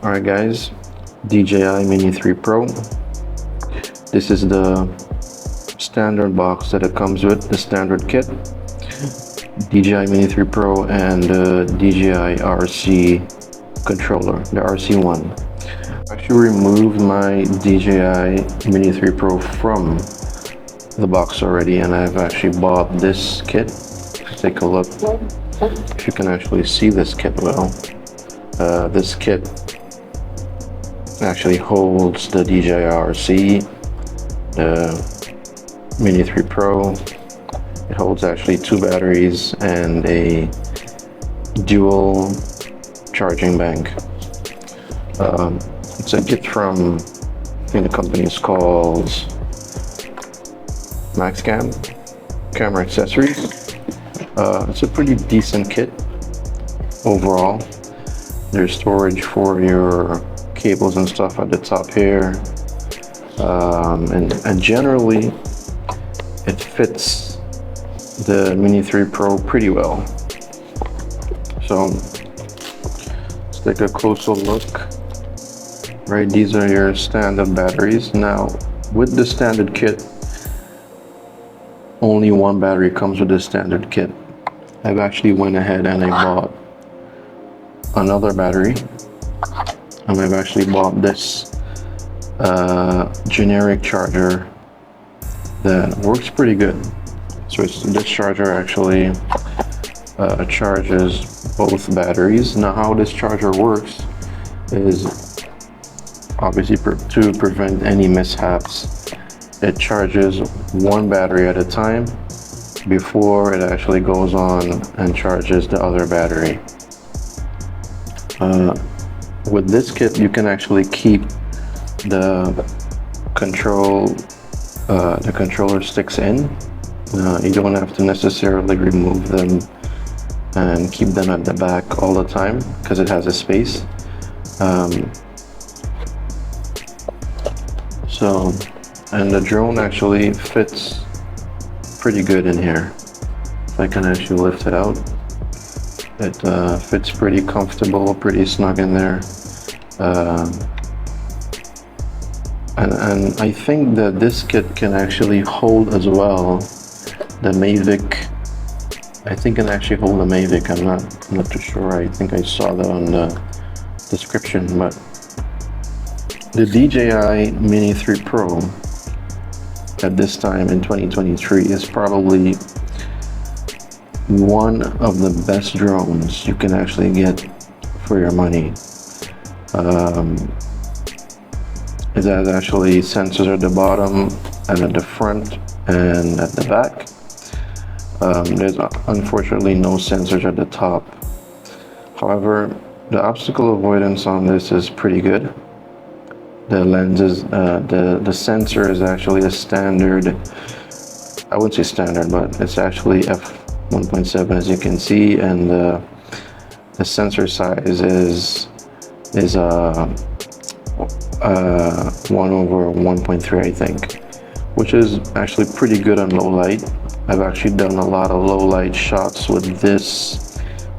Alright guys, DJI Mini 3 Pro. This is the standard box that it comes with, the standard kit. DJI Mini 3 Pro and the DJI RC controller, the RC1. I actually removed my DJI Mini 3 Pro from the box already, and I've actually bought this kit. Take a look if you can actually see this kit well. This kit actually holds the DJI RC, the Mini 3 Pro. It holds actually 2 batteries and a dual charging bank. It's a kit from, I think the company is called MaxCam Camera Accessories. It's a pretty decent kit overall. There's storage for your cables and stuff at the top here, and generally it fits the Mini 3 Pro pretty well. So let's take a closer look. Right, these are your standard batteries. Now with the standard kit, only one battery comes with the standard kit. I've actually went ahead and I bought another battery, and I've actually bought this generic charger that works pretty good. So this charger actually charges both batteries. Now how this charger works is obviously to prevent any mishaps. It charges one battery at a time before it actually goes on and charges the other battery. With this kit, you can actually keep the controller sticks in. You don't have to necessarily remove them and keep them at the back all the time because it has a space. And the drone actually fits pretty good in here. If I can actually lift it out, it fits pretty comfortable, pretty snug in there. And I think that this kit can actually hold as well the Mavic. I think it can actually hold the Mavic. I'm not too sure. I think I saw that on the description. But the DJI Mini 3 Pro at this time in 2023 is probably one of the best drones you can actually get for your money. It has actually sensors at the bottom and at the front and at the back. There's unfortunately no sensors at the top. However, the obstacle avoidance on this is pretty good. The lenses, the sensor is actually a standard, I wouldn't say standard, but it's actually f1.7 as you can see, and the sensor size is 1/1.3 I think, which is actually pretty good on low light. I've actually done a lot of low light shots with this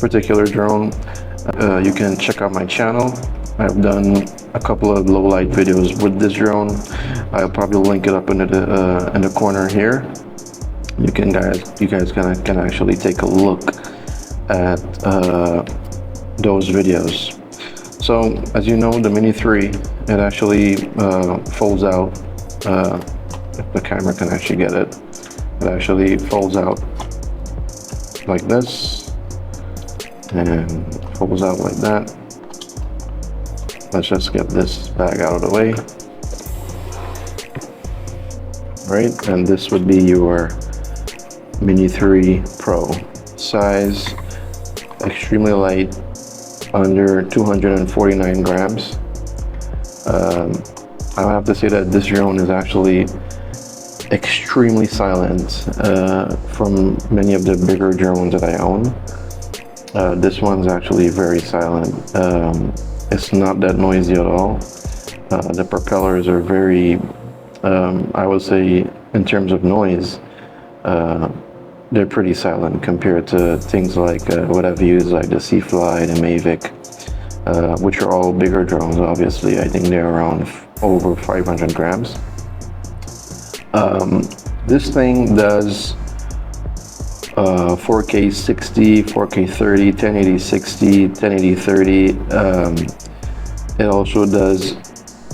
particular drone. You can check out my channel. I've done a couple of low light videos with this drone. I'll probably link it up in the corner here. You guys can actually take a look at those videos. So as you know, the Mini 3, it actually folds out. If the camera can actually get it, it actually folds out like this and folds out like that. Let's just get this bag out of the way. Right, and this would be your Mini 3 Pro. Size, extremely light, under 249 grams. I have to say that this drone is actually extremely silent from many of the bigger drones that I own. This one's actually very silent. It's not that noisy at all. The propellers are very, I would say, in terms of noise, they're pretty silent compared to things like what I've used, like the C-Fly, the Mavic. which are all bigger drones, obviously. I think they're around over 500 grams. This thing does 4K 60, 4K 30, 1080 60, 1080 30. It also does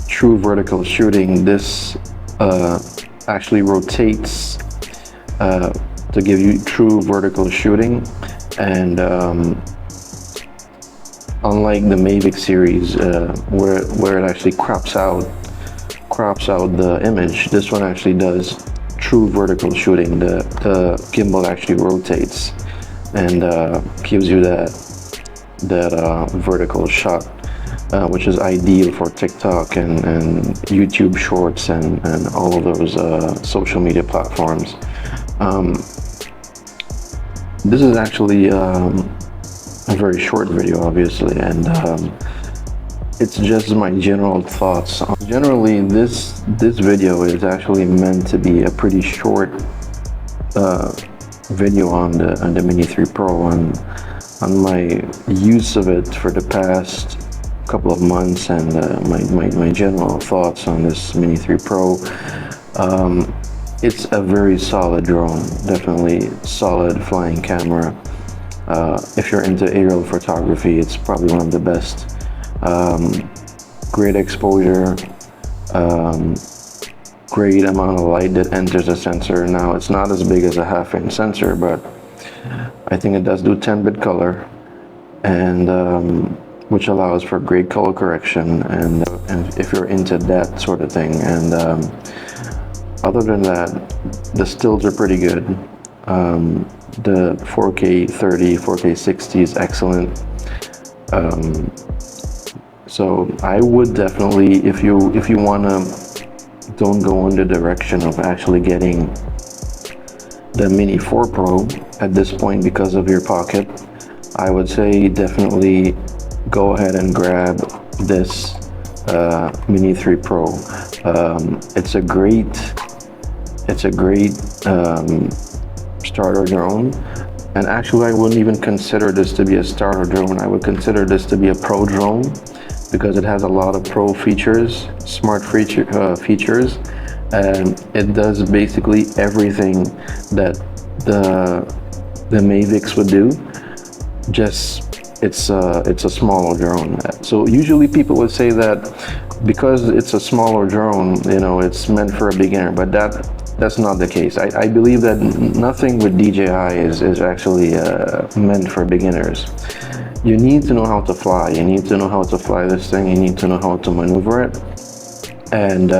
true vertical shooting. This actually rotates to give you true vertical shooting, and unlike the Mavic series where it actually crops out the image, this one actually does true vertical shooting. The gimbal actually rotates and gives you that vertical shot, which is ideal for TikTok and YouTube Shorts and all of those social media platforms. This is actually a very short video, obviously, and it's just my general thoughts. Generally, this video is actually meant to be a pretty short video on the Mini 3 Pro, on my use of it for the past couple of months, and my general thoughts on this Mini 3 Pro. It's a very solid drone, definitely solid flying camera. If you're into aerial photography, it's probably one of the best. Great exposure, great amount of light that enters the sensor. Now, it's not as big as a 1/2-inch sensor, but I think it does do 10-bit color, and which allows for great color correction, and if you're into that sort of thing. And other than that, the stills are pretty good. The 4K 30, 4K 60 is excellent. So I would definitely, if you wanna, don't go in the direction of actually getting the Mini 4 Pro at this point because of your pocket, I would say definitely go ahead and grab this Mini 3 Pro. It's a great starter drone, and actually I wouldn't even consider this to be a starter drone. I would consider this to be a pro drone, because it has a lot of pro features, smart features, and it does basically everything that the Mavics would do. Just it's a smaller drone. So usually people would say that because it's a smaller drone, you know, it's meant for a beginner, but that's not the case. I believe that nothing with DJI is actually meant for beginners. You need to know how to fly. You need to know how to fly this thing. You need to know how to maneuver it. And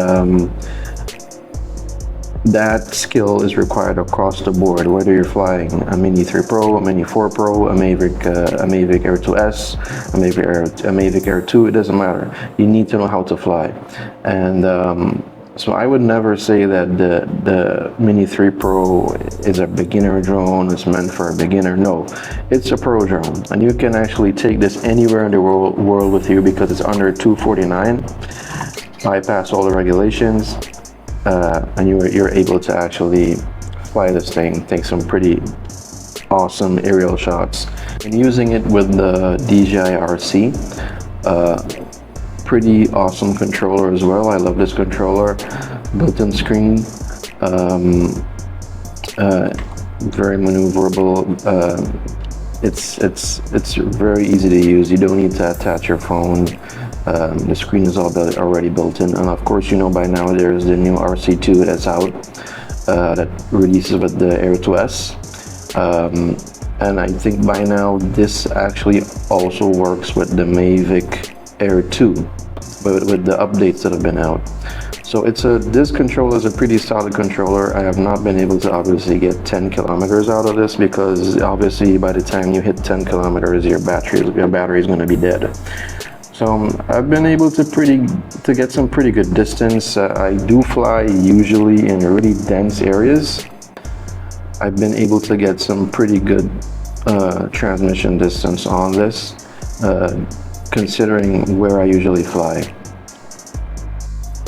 that skill is required across the board, whether you're flying a Mini 3 Pro, a Mini 4 Pro, a Mavic Air 2S, a Mavic Air 2, it doesn't matter. You need to know how to fly. And so I would never say that the Mini 3 Pro is a beginner drone, it's meant for a beginner. No, it's a pro drone, and you can actually take this anywhere in the world with you, because it's under $249, bypass all the regulations, and you're able to actually fly this thing, take some pretty awesome aerial shots. And using it with the DJI RC, pretty awesome controller as well. I love this controller. Built-in screen, very maneuverable. It's very easy to use. You don't need to attach your phone. The screen is already built in, and of course, you know by now there's the new RC2 that's out, that releases with the Air 2S. And I think by now this actually also works with the Mavic Air 2, but with the updates that have been out. So this controller is a pretty solid controller. I have not been able to obviously get 10 kilometers out of this, because obviously by the time you hit 10 kilometers, your battery is going to be dead. So I've been able to get some pretty good distance. I do fly usually in really dense areas. I've been able to get some pretty good transmission distance on this, considering where I usually fly.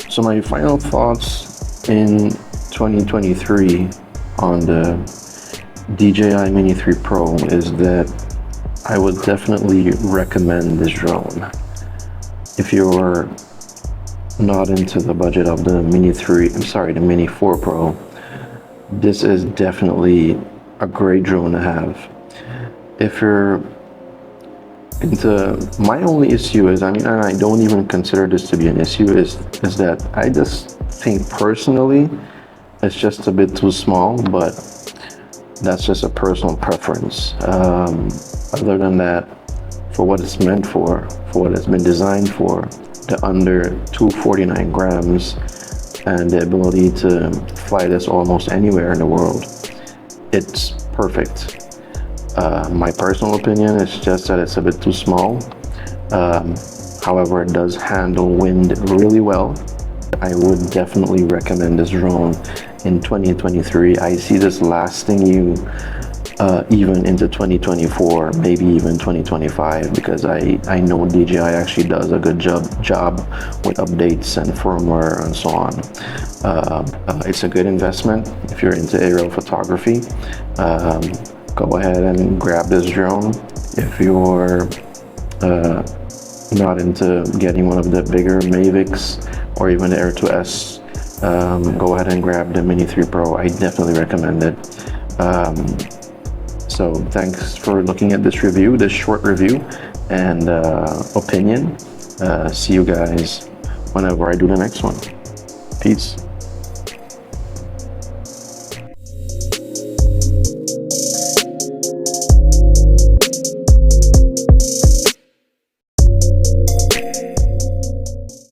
So my final thoughts in 2023 on the DJI Mini 3 Pro is that I would definitely recommend this drone. if you're not into the budget of the the Mini 4 Pro, this is definitely a great drone to have. If you're into, my only issue is, I mean, and I don't even consider this to be an issue, is that I just think personally it's just a bit too small, but that's just a personal preference. Other than that, for what it's meant for what it's been designed for, the under 249 grams and the ability to fly this almost anywhere in the world, it's perfect. My personal opinion is just that it's a bit too small. However, it does handle wind really well. I would definitely recommend this drone in 2023. I see this lasting you even into 2024, maybe even 2025, because I know DJI actually does a good job with updates and firmware and so on. It's a good investment if you're into aerial photography. Go ahead and grab this drone. If you're not into getting one of the bigger Mavics or even the Air 2S, go ahead and grab the Mini 3 Pro. I definitely recommend it. So thanks for looking at this review, this short review and opinion. See you guys whenever I do the next one. Peace.